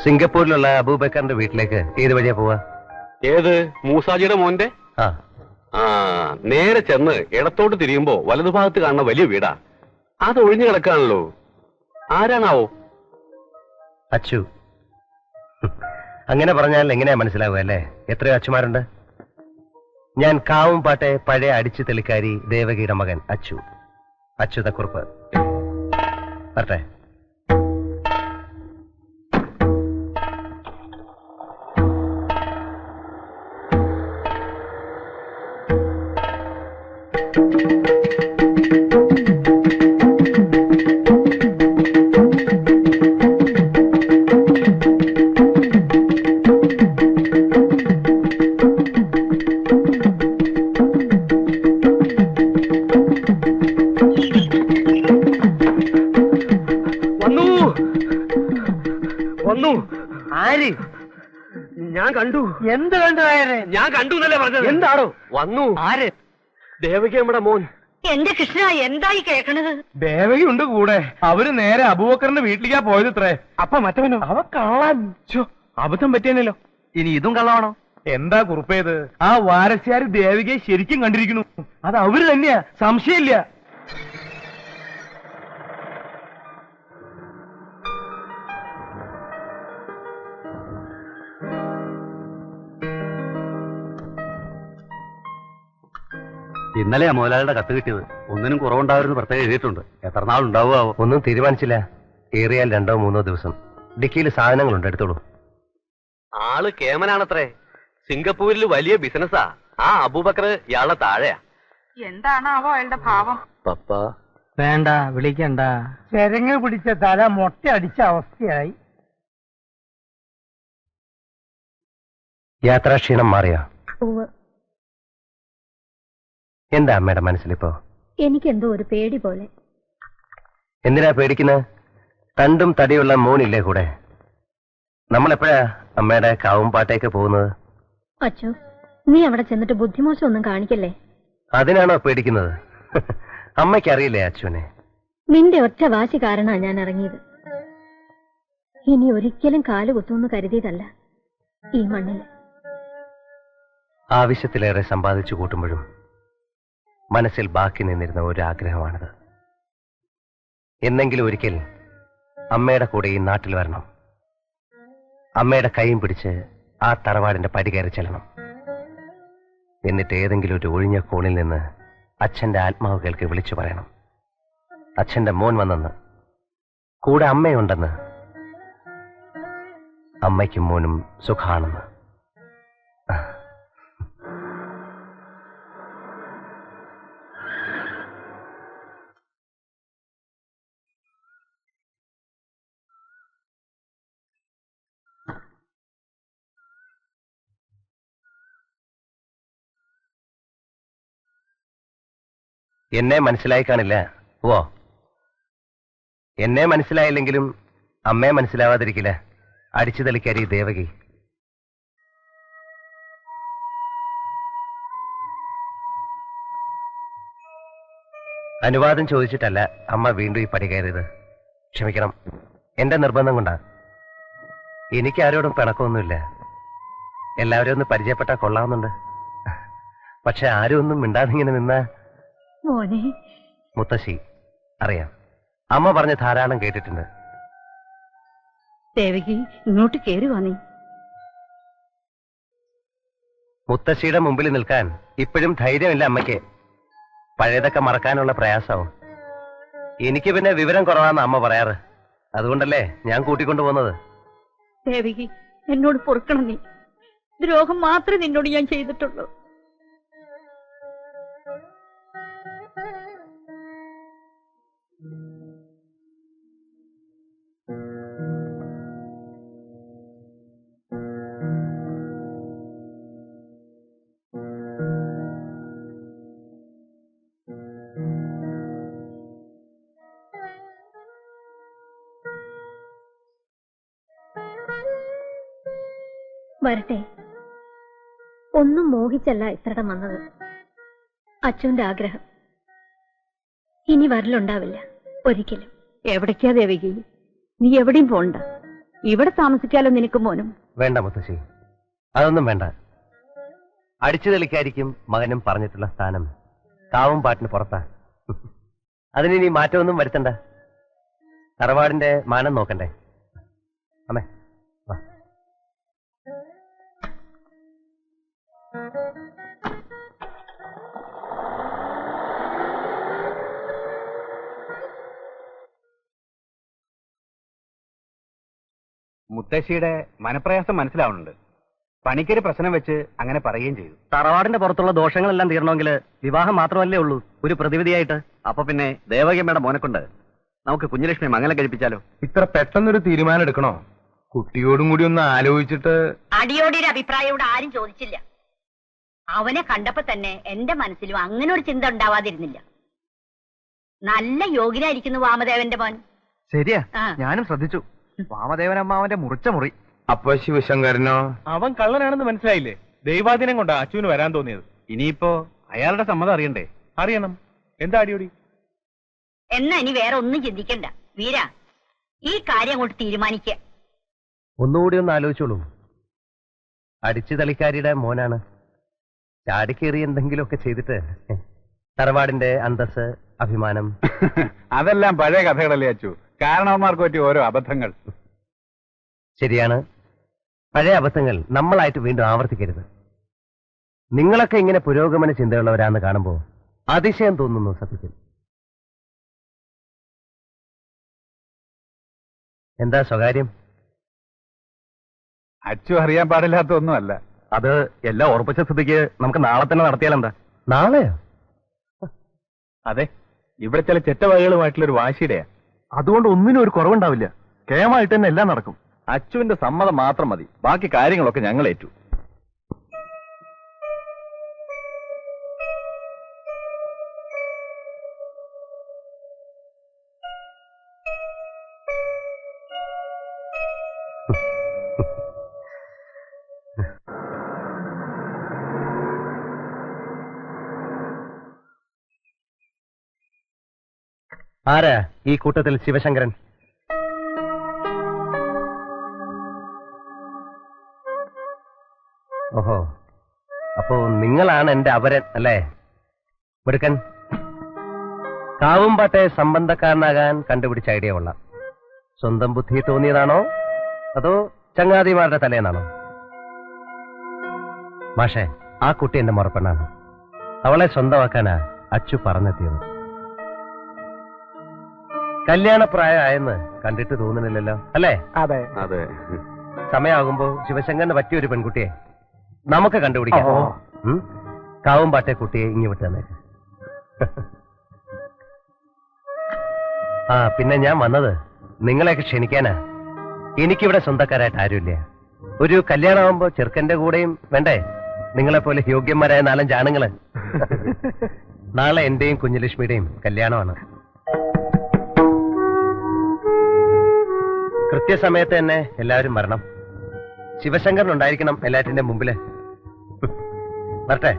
സിംഗപ്പൂരിലുള്ള അബൂബക്കറിന്റെ വീട്ടിലേക്ക് ഏത് വഴിയാ പോവാ? ഏത് മൂസാജിയുടെ മോന്റെ? ആ നേരെ ചെന്ന് ഇടത്തോട്ട് തിരിയുമ്പോ വലതുഭാഗത്ത് കാണുന്ന വലിയ വീടാ. അത് ഒഴിഞ്ഞു കിടക്കാണല്ലോ. ആരാണാവോ? അച്ചു. അങ്ങനെ പറഞ്ഞാൽ എങ്ങനെയാ മനസ്സിലാവുക അല്ലേ? എത്രയോ അച്ചുമാരുണ്ട്. ഞാൻ കാവുംപാട്ടെ പഴയ അടിച്ചു തെളിക്കാരി ദേവകിയുടെ മകൻ അച്ചു, അച്യുതക്കുറുപ്പ്. വരട്ടെ. ഞാൻ കണ്ടു. എന്ത് കണ്ടു? ഞാൻ കണ്ടു എന്നല്ലേ പറഞ്ഞത്? എന്താണോ? വന്നു. ആര്? ദേവകി നമ്മുടെ മോൻ. എന്റെ കൃഷ്ണ, എന്തായി കേൾക്കണത്? ദേവകി ഉണ്ട് കൂടെ. അവര് നേരെ അബൂബക്കറിന്റെ വീട്ടിലേക്കാ പോയത്. ഇത്രേ. അപ്പൊ മറ്റവനോ? അവ കള്ളൻ. അബദ്ധം പറ്റിയല്ലോ. ഇനി ഇതും കള്ളാണോ? എന്താ കുറുപ്പേത്? ആ വാരസ്യാര് ദേവികയെ ശരിക്കും കണ്ടിരിക്കുന്നു. അത് അവര് തന്നെയാ, സംശയമില്ല. ഇന്നലെയാ മുതലാളിയുടെ കത്ത് കിട്ടിയത്. ഒന്നിനും കുറവുണ്ടാവരുന്ന് പ്രത്യേകം എഴുതിയിട്ടുണ്ട്. എത്ര നാളുണ്ടാവുമോ? ഒന്നും തീരുമാനിച്ചില്ല. ഏറിയാൽ 2-3 ദിവസം. ഡിക്കിയിൽ സാധനങ്ങളുണ്ട്, എടുത്തോളൂ. ആള് കേമനാണത്രേ. സിംഗപ്പൂരിൽ വലിയ ബിസിനസ്സാ. ആ അബൂബക്കർ ഇയാളുടെ താഴെയാ. എന്താണാവോ അയാളുടെ ഭാവം? പപ്പ വേണ്ട, വിളിക്കണ്ട. ചെരങ്ങ പിടിച്ച തല മൊട്ട അടിച്ച അവസ്ഥയായി. യാത്രാക്ഷീണം മാറിയോ? എന്താ അമ്മയുടെ മനസ്സിലിപ്പോ? എനിക്കെന്തോ ഒരു പേടി പോലെ. എന്തിനാ പേടിക്കുന്നത്? തണ്ടും തടിയുള്ള മോനില്ലേ കൂടെ? നമ്മളെപ്പോഴാ അമ്മയുടെ കാവുംപാട്ടേക്ക് പോകുന്നത്? അച്ചു, നീ അവിടെ ചെന്നിട്ട് ബുദ്ധിമോശം ഒന്നും കാണിക്കല്ലേ. അതിനാണോ പേടിക്കുന്നത്? അമ്മയ്ക്കറിയില്ലേ അച്ചുവിനെ? നിന്റെ ഒറ്റ വാശി കാരണമാണ് ഞാൻ ഇറങ്ങിയത്. ഇനി ഒരിക്കലും കാല് കുത്തുമെന്ന് കരുതിയതല്ല ഈ മണ്ണിൽ. ആവശ്യത്തിലേറെ സമ്പാദിച്ചു കൂട്ടുമ്പോഴും മനസ്സിൽ ബാക്കി നിന്നിരുന്ന ഒരു ആഗ്രഹമാണത്. എന്നെങ്കിലും ഒരിക്കൽ അമ്മയുടെ കൂടെ ഈ നാട്ടിൽ വരണം. അമ്മയുടെ കൈയും പിടിച്ച് ആ തറവാടിന്റെ പടി കയറി ചെല്ലണം. എന്നിട്ട് ഏതെങ്കിലും ഒരു ഒഴിഞ്ഞ കോണിൽ നിന്ന് അച്ഛന്റെ ആത്മാവുകൾക്ക് വിളിച്ചു പറയണം, അച്ഛന്റെ മോൻ വന്നെന്ന്, കൂടെ അമ്മയുണ്ടെന്ന്, അമ്മയ്ക്കും മോനും സുഖാണെന്ന്. എന്നെ മനസ്സിലായി കാണില്ല. ഓ, എന്നെ മനസ്സിലായില്ലെങ്കിലും അമ്മയെ മനസ്സിലാവാതിരിക്കില്ല അടിച്ചു തെളിക്കാരി ദേവകി. അനുവാദം ചോദിച്ചിട്ടല്ല അമ്മ വീണ്ടും ഈ പടി കയറിയത്. ക്ഷമിക്കണം, എന്റെ നിർബന്ധം കൊണ്ടാ. എനിക്ക് ആരോടും പിണക്കമൊന്നുമില്ല. എല്ലാവരും ഒന്ന് പരിചയപ്പെട്ടാ കൊള്ളാവുന്നുണ്ട്. പക്ഷെ ആരും ഒന്നും മിണ്ടാതിങ്ങനെ നിന്നാ. മുത്തശ്ശി അറിയാം, അമ്മ പറഞ്ഞ് ധാരാളം കേട്ടിട്ടുണ്ട്. ദേവകി, ഇങ്ങോട്ട് കേറി വന്നേ. മുത്തശ്ശിയുടെ മുമ്പിൽ നിൽക്കാൻ ഇപ്പോഴും ധൈര്യമില്ല അമ്മയ്ക്ക്. പഴയതൊക്കെ മറക്കാനുള്ള പ്രയാസവും. എനിക്ക് പിന്നെ വിവരം കുറവാന്ന് അമ്മ പറയാറ്. അതുകൊണ്ടല്ലേ ഞാൻ കൂട്ടിക്കൊണ്ടു പോകുന്നത്. ദേവകി, എന്നോട് പൊറുക്കണം. നീ ദ്രോഹം മാത്രമേ നിന്നോട് ഞാൻ ചെയ്തിട്ടുള്ളൂ. വരട്ടെ. ഒന്നും മോഹിച്ചല്ല ഇത്രടം വന്നത്. അച്ഛന്റെ ആഗ്രഹം. ഇനി വരലുണ്ടാവില്ല ഒരിക്കലും. എവിടേക്കാ ദേവകി? നീ എവിടെയും പോണ്ട. ഇവിടെ താമസിക്കാലോ നിനക്ക് മോനും. വേണ്ട മുത്തശ്ശി, അതൊന്നും വേണ്ട. അടിച്ചു തെളിക്കായിരിക്കും മകനും പറഞ്ഞിട്ടുള്ള സ്ഥാനം കാവും പാട്ടിന് പുറത്താ. അതിനി മാറ്റമൊന്നും വരുത്തണ്ട. തറവാടിന്റെ മാനം നോക്കണ്ടേ? അമ്മേ വാ. മുത്തശ്ശിയുടെ മനപ്രയാസം മനസ്സിലാവുന്നുണ്ട്. പണിക്കൊരു പ്രശ്നം വെച്ച് അങ്ങനെ പറയുകയും ചെയ്തു. തറവാടിന്റെ പുറത്തുള്ള ദോഷങ്ങളെല്ലാം തീരണമെങ്കിൽ വിവാഹം മാത്രമല്ലേ ഉള്ളൂ ഒരു പ്രതിവിധിയായിട്ട്. അപ്പൊ പിന്നെ ദേവകിയമ്മയുടെ മോനെ കൊണ്ട് നമുക്ക് കുഞ്ഞലക്ഷ്മി മംഗലം കഴിപ്പിച്ചാലോ? ഇത്ര പെട്ടെന്നൊരു തീരുമാനം എടുക്കണോ? കുട്ടിയോടും കൂടി ഒന്ന് ആലോചിച്ചിട്ട്. അടിയോടിയുടെ അഭിപ്രായം ഇവിടെ ആരും ചോദിച്ചില്ല. അവനെ കണ്ടപ്പോ തന്നെ എന്റെ മനസ്സിലും അങ്ങനെ ഒരു ചിന്ത ഉണ്ടാവാതിരുന്നില്ല. നല്ല യോഗ്യനായിരിക്കുന്നു വാമദേവന്റെ മോൻ. ശരിയാ, ആ. ഞാനും ശ്രദ്ധിച്ചു. വാമദേവൻ അമ്മാവന്റെ മുറിച്ച മുറി. അപ്പൊ ശിവശങ്കരനോ? അവൻ കള്ളനാണെന്ന് മനസ്സിലായില്ലേ? ദൈവാധീനം കൊണ്ടാ അച്ഛന് വരാൻ തോന്നിയത്. ഇനിയിപ്പോ അയാളുടെ സമ്മതം അറിയണ്ടേ? അറിയണം. എന്താ അടിയോടി? എന്നാ ഇനി വേറെ ഒന്നും ചിന്തിക്കണ്ട വീര, ഈ കാര്യം അങ്ങോട്ട് തീരുമാനിക്ക. ഒന്നുകൂടി ഒന്ന് ആലോചിച്ചോളൂ. അടിച്ചു തളിക്കാരിയുടെ മോനാണ്. ചാടിക്കേറി എന്തെങ്കിലുമൊക്കെ ചെയ്തിട്ട് തറവാടിന്റെ അന്തസ്, അഭിമാനം. അതെല്ലാം പഴയ കഥകളല്ലേ അച്ചു. കാരണവന്മാർക്ക് പറ്റിയ ഓരോ അബദ്ധങ്ങൾ. ശരിയാണ്, പഴയ അബദ്ധങ്ങൾ നമ്മളായിട്ട് വീണ്ടും ആവർത്തിക്കരുത്. നിങ്ങളൊക്കെ ഇങ്ങനെ പുരോഗമന ചിന്തയുള്ളവരാന്ന് കാണുമ്പോ അതിശയം തോന്നുന്നു സത്യത്തിൽ. എന്താ സ്വകാര്യം? അച്ചു അറിയാൻ പാടില്ലാത്ത ഒന്നുമല്ല. അത് എല്ലാം ഉറപ്പിച്ച സ്ഥിതിക്ക് നമുക്ക് നാളെ തന്നെ നടത്തിയാലെന്താ? നാളെയോ? അതെ, ഇവിടെ ചില ചെറ്റവഴികളുമായിട്ടുള്ള ഒരു വാശിയുടെയാ. അതുകൊണ്ട് ഒന്നിനും ഒരു കുറവുണ്ടാവില്ല. കേമായിട്ട് തന്നെ എല്ലാം നടക്കും. അച്ചുവിന്റെ സമ്മതം മാത്രം മതി. ബാക്കി കാര്യങ്ങളൊക്കെ ഞങ്ങൾ ഏറ്റു. ആരാ ഈ കൂട്ടത്തിൽ ശിവശങ്കരൻ? ഓഹോ, അപ്പോ നിങ്ങളാണ് എന്റെ അവരൻ അല്ലേ? മിടുക്കൻ. കാവുംപാട്ടെ സംബന്ധക്കാരനാകാൻ കണ്ടുപിടിച്ച ഐഡിയ കൊള്ളാം. സ്വന്തം ബുദ്ധി തോന്നിയതാണോ അതോ ചങ്ങാതിമാരുടെ തലേന്നാണോ? മാഷേ, ആ കുട്ടി എന്റെ മുറപ്പെണ്ണാണ്. അവളെ സ്വന്തമാക്കാനാ അച്ചു പറഞ്ഞെത്തിയത്. കല്യാണപ്രായമായെന്ന് കണ്ടിട്ട് തോന്നുന്നില്ലല്ലോ അല്ലേ? അതെ അതെ. സമയമാകുമ്പോ ശിവശങ്കറിന് പറ്റിയൊരു പെൺകുട്ടിയെ നമുക്ക് കണ്ടുപിടിക്കാം. കാവുംപാട്ടെ കുട്ടിയെ ഇങ്ങി വിട്ട് തന്നെ. ആ പിന്നെ ഞാൻ വന്നത് നിങ്ങളെയൊക്കെ ക്ഷണിക്കാനാ. എനിക്കിവിടെ സ്വന്തക്കാരായിട്ട് ആരുമില്ല. ഒരു കല്യാണമാകുമ്പോ ചെറുക്കന്റെ കൂടെയും വേണ്ടേ നിങ്ങളെപ്പോലെ യോഗ്യന്മാരായ 4-5 ആണുങ്ങള്. നാളെ എന്റെയും കുഞ്ഞലക്ഷ്മിയുടെയും കല്യാണമാണ്. കൃത്യസമയത്ത് തന്നെ എല്ലാവരും വരണം. ശിവശങ്കരനുണ്ടായിരിക്കണം എല്ലാറ്റിന്റെ മുമ്പില്. വരട്ടെ.